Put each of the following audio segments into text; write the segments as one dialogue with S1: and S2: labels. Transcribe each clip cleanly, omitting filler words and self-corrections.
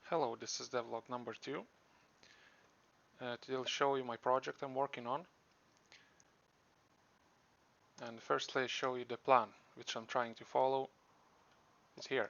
S1: Hello, this is Devlog number 2. Today I'll show you my project I'm working on. And firstly, I'll show you the plan, which I'm trying to follow. Is here.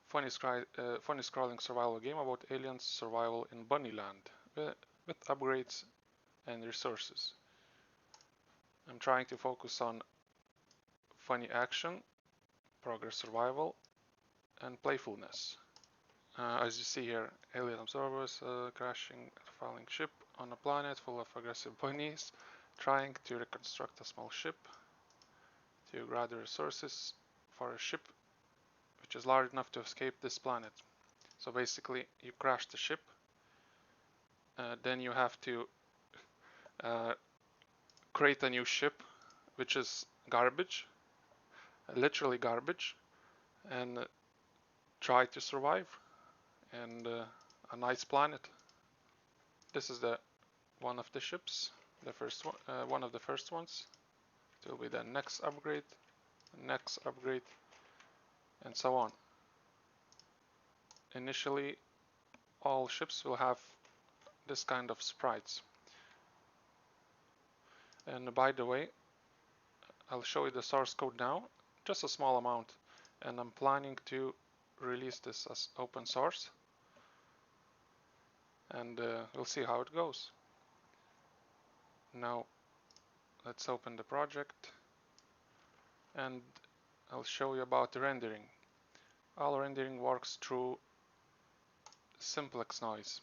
S1: Funny scrolling survival game about aliens survival in Bunny Land with upgrades and resources. I'm trying to focus on funny action, progress survival, and playfulness. As you see here, alien observers crashing a falling ship on a planet full of aggressive bunnies, trying to reconstruct a small ship to gather resources for a ship which is large enough to escape this planet. So basically, you crash the ship, then you have to create a new ship, which is garbage, literally garbage, and try to survive and a nice planet. This is the one of the ships, the first one, one of the first ones. It will be the next upgrade, and so on. Initially, all ships will have this kind of sprites. And by the way, I'll show you the source code now, just a small amount, and I'm planning to release this as open source, and we'll see how it goes. Now let's open the project and I'll show you about the rendering. All rendering works through simplex noise.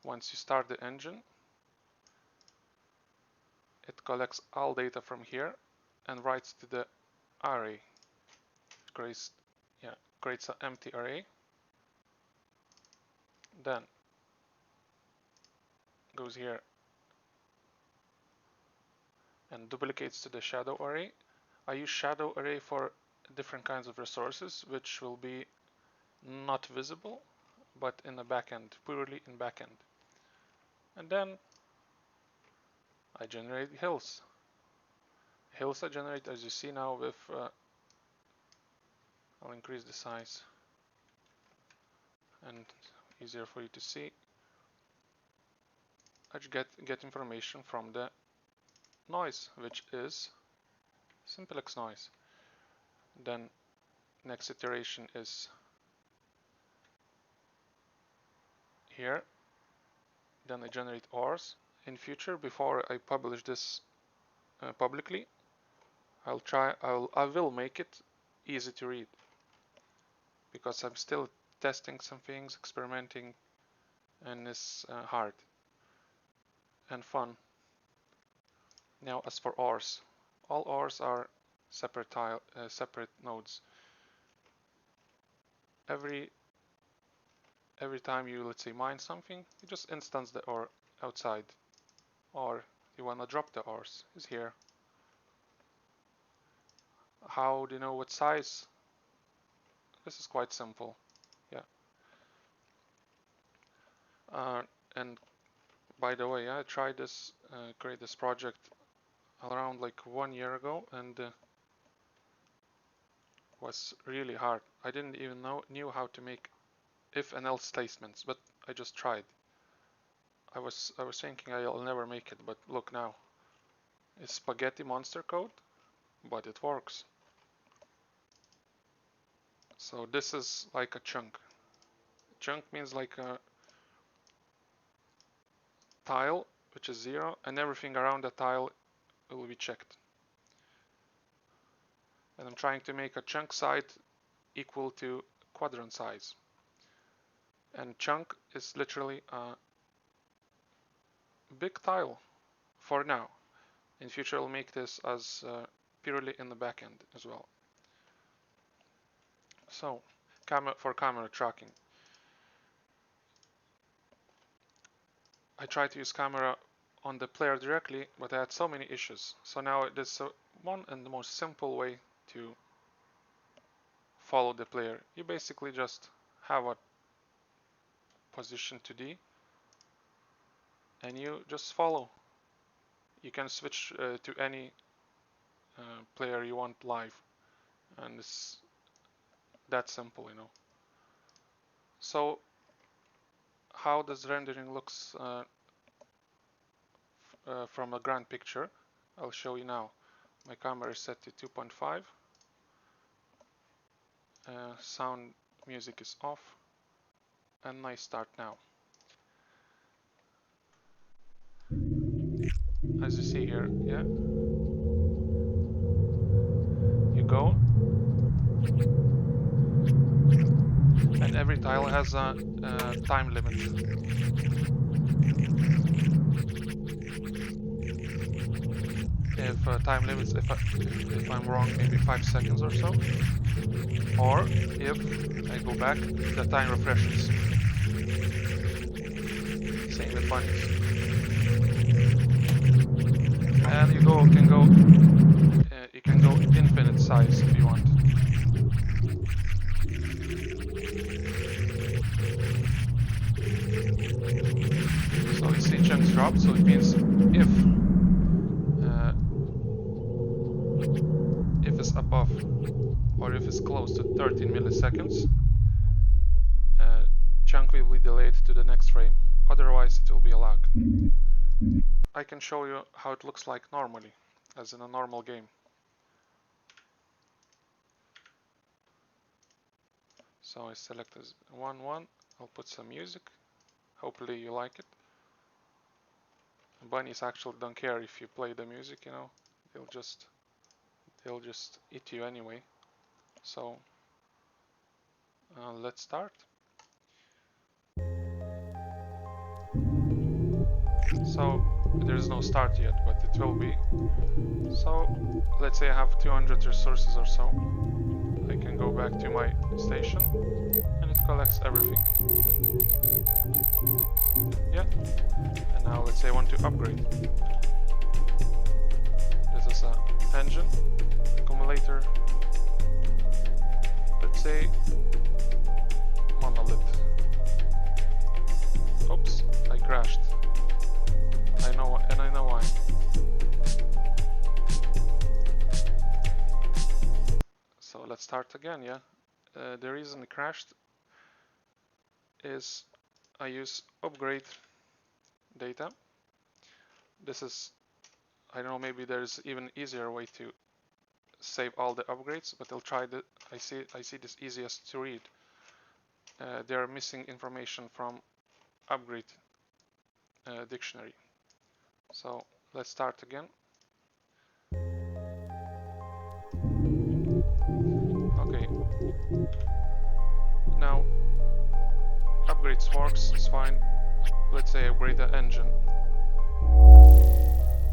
S1: Once you start the engine, it collects all data from here and writes to the array. Creates an empty array, then goes here and duplicates to the shadow array. I use shadow array for different kinds of resources which will be not visible but in the backend, purely in backend. And then I generate hills. Hills I generate, as you see now, with I'll increase the size and easier for you to see. I get information from the noise, which is simplex noise. Then next iteration is here. Then I generate ores. In future, before I publish this publicly, I will make it easy to read, because I'm still testing some things, experimenting, and it's hard and fun. Now, as for ores, all ores are separate nodes. Every time you, let's say, mine something, you just instance the ore outside, or you wanna drop the ores, is here. How do you know what size? This is quite simple. Yeah. And by the way, I tried this, create this project around like 1 year ago, and was really hard. I didn't even knew how to make if and else statements, but I just tried. I was thinking I'll never make it, but look now. It's spaghetti monster code, but it works. So this is like a chunk. Chunk means like a tile, which is 0, and everything around the tile will be checked. And I'm trying to make a chunk size equal to quadrant size. And chunk is literally a big tile for now. In future, I'll make this as purely in the backend as well. So, for camera tracking, I tried to use camera on the player directly, but I had so many issues. So now this is one and the most simple way to follow the player. You basically just have a position 2D and you just follow. You can switch to any player you want live, and it's that simple, you know. So how this rendering looks from a grand picture, I'll show you now. My camera is set to 2.5. Sound music is off, and I start now. As you see here, yeah, you go, and every tile has a time limit. If time limits, if I'm wrong, maybe 5 seconds or so, or if I go back, the time refreshes. Same with bunnies. And you can go infinite size if you want. So you see chunks drop, so it means if it's above or if it's close to 13 milliseconds, chunk will be delayed to the next frame. Otherwise, it will be a lag. I can show you how it looks like normally, as in a normal game. So I select as 1-1. I'll put some music. Hopefully you like it. Bunnies actually don't care if you play the music, you know. They'll just eat you anyway. So let's start. So there's no start yet, but it will be. So let's say I have 200 resources or so. I can go back to my station and it collects everything. Yeah. And now let's say I want to upgrade. This is an engine, accumulator. Let's say monolith. Oops, I crashed. I know why. So let's start again, yeah. The reason it crashed is I use upgrade data. This is, I don't know, maybe there's even easier way to save all the upgrades, but I'll try that. I see this easiest to read. They are missing information from upgrade dictionary. So let's start again. Okay. Now upgrades works, it's fine. Let's say I upgrade the engine.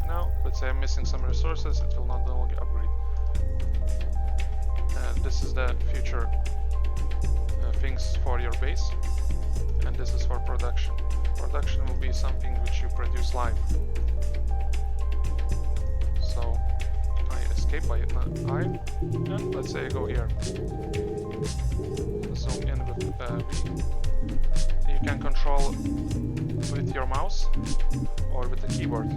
S1: Now let's say I'm missing some resources, it will not no longer upgrade. This is the future things for your base, and this is for production. Production will be something which you produce live. So I escape by I, and let's say I go here. Zoom in with V. You can control with your mouse or with the keyboard.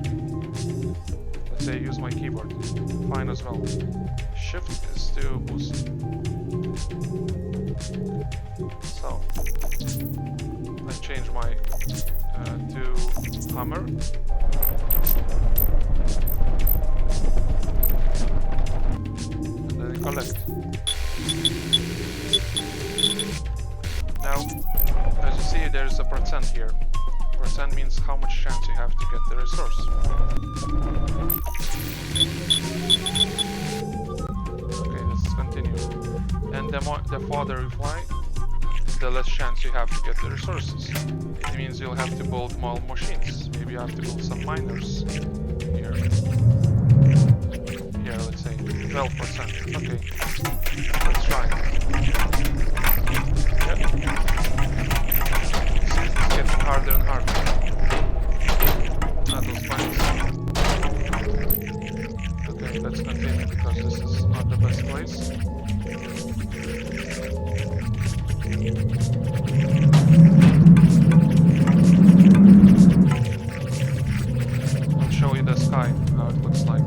S1: Let's say I use my keyboard. Fine as well. Shift is to boost. So I change my to hammer. And then I collect. Now, as you see, there's a percent here. Percent means how much chance you have to get the resource. Okay, let's continue. And the farther you fly, the less chance you have to get the resources. It means you'll have to build more machines. Maybe you have to build some miners here. Here, let's say 12%. Okay, let's try. Yep. It's getting harder and harder. Not those mines. Okay, let's continue because this is not the best place. I'll show you the sky, how it looks like.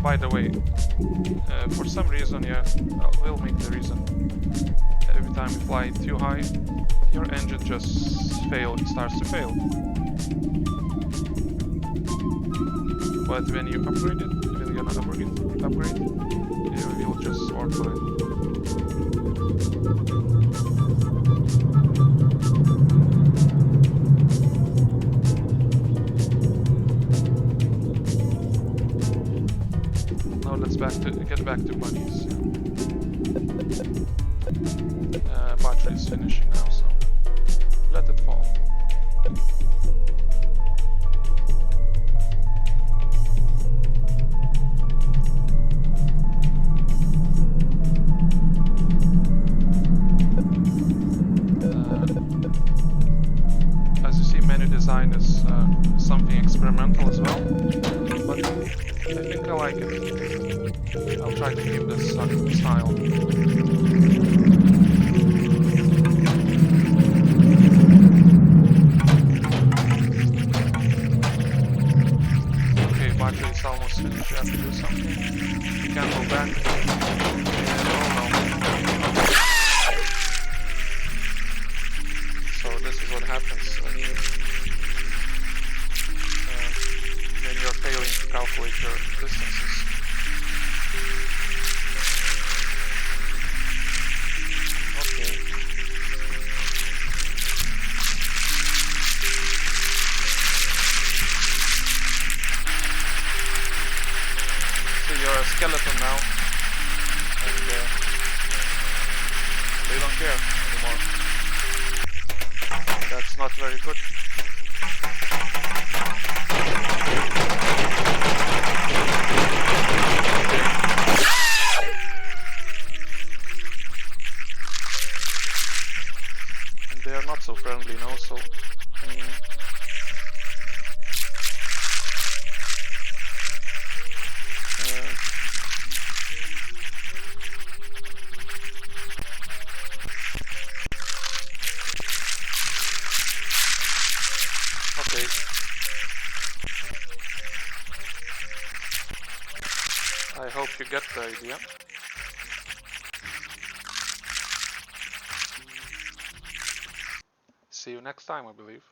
S1: By the the way, for some reason, yeah, we'll make the reason. Every time you fly too high, your engine just starts to fail. But when you upgrade it, when you're gonna upgrade, it will just work fine. Now let's get back to bunnies. Battery is finishing now, so let it fall. As you see, menu design is something experimental as well, but I think I like it. I'll try to keep this style. Okay, battery is almost finished. You have to do something. You can't go back. So this is what happens when you're failing to calculate your distances. Okay. So you're a skeleton now, and they don't care anymore. That's not very good. And they are not so friendly now, so okay. I hope you get the idea. See you next time, I believe.